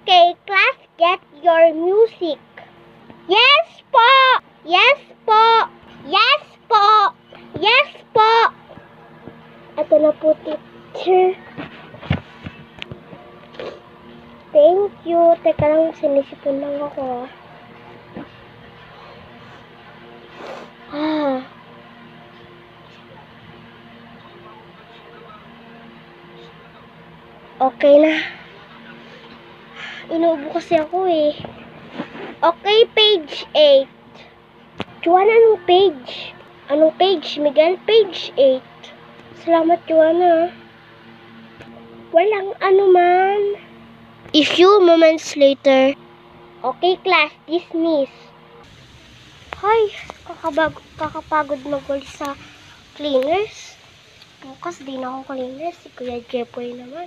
Okay, class, get your music. Yes po! Yes po! Yes po! Yes po! Ito na po, teacher. Thank you. Teka lang, sinisipon lang ako. Okay na. Inuubo kasi ako eh. Okay, page 8. Joanna, anong page? Anong page, Miguel? Page 8. Salamat, Joanna. Walang anuman. A few moments later. Okay, class, dismiss. Hay, kakapagod mag-work sa cleaners. Bukas din ako cleaners. Si Kuya Jepoy naman.